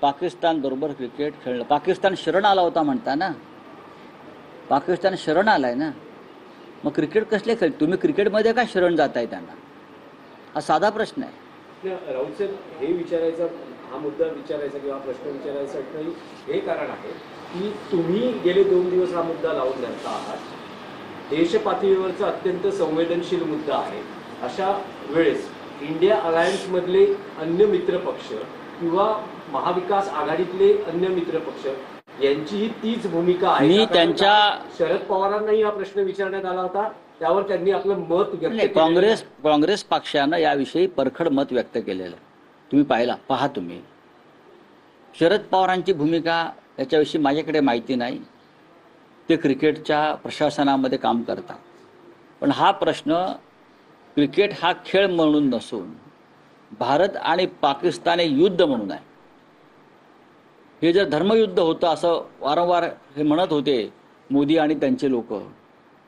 पाकिस्तान बरोबर क्रिकेट खेळलं. पाकिस्तान शरण आला होता म्हणता ना, पाकिस्तान शरण आलाय ना, मग क्रिकेट कसले खेळ? तुम्ही क्रिकेटमध्ये का शरण जाताय त्यांना? हा साधा प्रश्न आहे. राऊत साहेब, हे विचारायचा, हा मुद्दा विचारायचा किंवा प्रश्न विचारायसाठी हे कारण आहे की तुम्ही गेले 2 दिवस हा मुद्दा लावून धरता आहात. देश पातळीवरचा अत्यंत संवेदनशील मुद्दा आहे. अशा वेळेस इंडिया अलायन्स मधले अन्य मित्रपक्ष किंवा महाविकास आघाडीतले अन्य मित्रपक्ष यांचीही तीच भूमिका आहे. मी त्यांच्या शरद पवारांनाही हा प्रश्न विचारण्यात आला होता, त्यावर त्यांनी आपलं मत व्यक्त केलं. काँग्रेस पक्षानं याविषयी परखड मत व्यक्त केलेलं तुम्ही पहा तुम्ही. शरद पवारांची भूमिका याच्याविषयी माझ्याकडे माहिती नाही. ते क्रिकेटच्या प्रशासनामध्ये काम करतात. पण हा प्रश्न क्रिकेट हा खेळ म्हणून नसून भारत आणि पाकिस्तान हे युद्ध म्हणून आहे. हे जर धर्मयुद्ध होतं असं वारंवार हे म्हणत होते मोदी आणि त्यांचे लोक,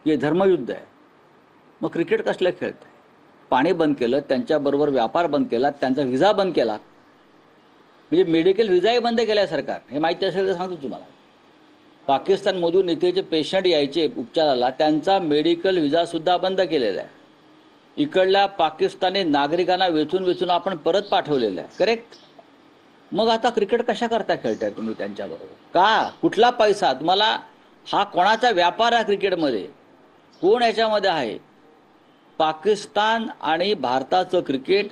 हे धर्मयुद्ध आहे, मग क्रिकेट कसलं खेळत? पाणी बंद केलं, त्यांच्याबरोबर व्यापार बंद केला, त्यांचा व्हिसा बंद केला, म्हणजे मेडिकल व्हिसाही बंद केला सरकार. हे माहिती असेल तर सांगतो तुम्हाला. पाकिस्तानमधून इथे जे पेशंट यायचे उपचाराला त्यांचा मेडिकल व्हिसा सुद्धा बंद केलेला आहे. इकडल्या पाकिस्तानी नागरिकांना वेचून आपण परत पाठवलेलं आहे. करेक्ट. मग आता क्रिकेट कशा करता खेळताय तुम्ही त्यांच्याबरोबर? का? कुठला पैसा तुम्हाला? हा कोणाचा व्यापार आहे क्रिकेटमध्ये? कोण याच्यामध्ये आहे? पाकिस्तान आणि भारताचं क्रिकेट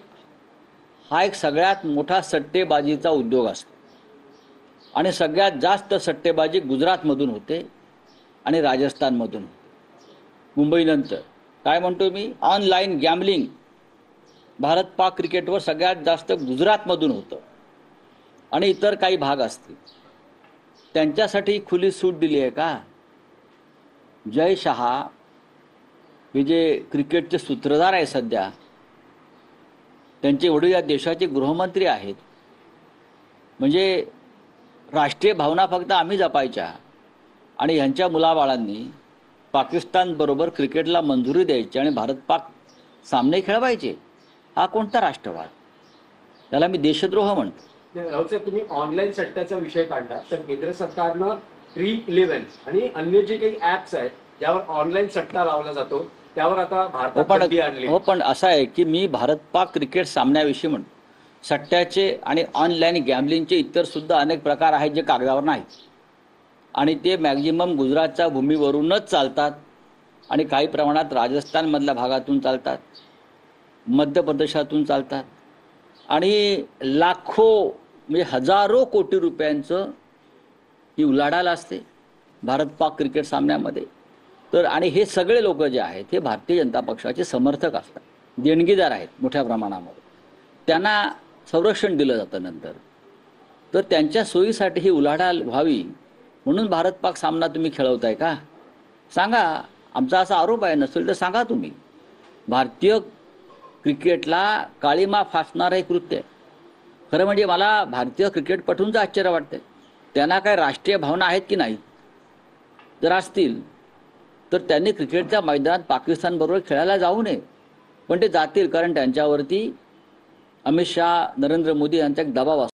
हा एक सगळ्यात मोठा सट्टेबाजीचा उद्योग असतो आणि सगळ्यात जास्त सट्टेबाजी गुजरातमधून होते आणि राजस्थानमधून होते. मुंबईनंतर काय म्हणतो मी, ऑनलाईन गॅम्बलिंग भारत पाक क्रिकेटवर सगळ्यात जास्त गुजरातमधून होतं आणि इतर काही भाग असतील. त्यांच्यासाठी खुली सूट दिली आहे का? जय शहा हे जे क्रिकेटचे सूत्रधार आहे सध्या, त्यांचे वडील या देशाचे गृहमंत्री आहेत. म्हणजे राष्ट्रीय भावना फक्त आम्ही जपायच्या आणि ह्यांच्या मुलाबाळांनी पाकिस्तान बरोबर क्रिकेटला मंजुरी द्यायची आणि भारत पाक सामने खेळवायचे. हा कोणता राष्ट्रवाद? त्याला मी देशद्रोह म्हणतो. राऊत साहेब, तुम्ही ऑनलाईन सट्ट्याचा विषय काढला तर केंद्र सरकारनं Dream11 आणि अन्य जे काही ऍप्स आहेत ज्यावर ऑनलाईन सट्टा लावला जातो त्यावर आता भारतात बंदी आणली. हो, पण असं आहे की मी भारत पाक क्रिकेट सामन्याविषयी म्हणतो. सट्ट्याचे आणि ऑनलाईन गॅम्बलिंगचे इतर सुद्धा अनेक प्रकार आहेत जे कागदावर नाहीत आणि ते मॅक्झिमम गुजरातच्या भूमीवरूनच चालतात आणि काही प्रमाणात राजस्थानमधल्या भागातून चालतात, मध्य प्रदेशातून चालतात आणि लाखो म्हणजे हजारो कोटी रुपयांचं ही उलाढाल असते भारत पाक क्रिकेट सामन्यामध्ये. तर आणि हे सगळे लोक जे आहेत हे भारतीय जनता पक्षाचे समर्थक असतात, देणगीदार आहेत मोठ्या प्रमाणामध्ये. त्यांना संरक्षण दिलं जातं नंतर. तर त्यांच्या सोयीसाठी ही उलाढाल व्हावी म्हणून भारत पाक सामना तुम्ही खेळवताय का? सांगा. आमचा असा आरोप आहे, नसेल तर सांगा तुम्ही. भारतीय क्रिकेटला काळीमा फासणारं हे कृत्य आहे. खरं म्हणजे मला भारतीय क्रिकेटपटूंचं आश्चर्य वाटतंय. त्यांना काय राष्ट्रीय भावना आहेत की नाही? जर असतील तर त्यांनी क्रिकेटच्या मैदानात पाकिस्तानबरोबर खेळायला जाऊ नये. पण ते जातील कारण त्यांच्यावरती अमित शहा, नरेंद्र मोदी यांचा एक दबाव असतो.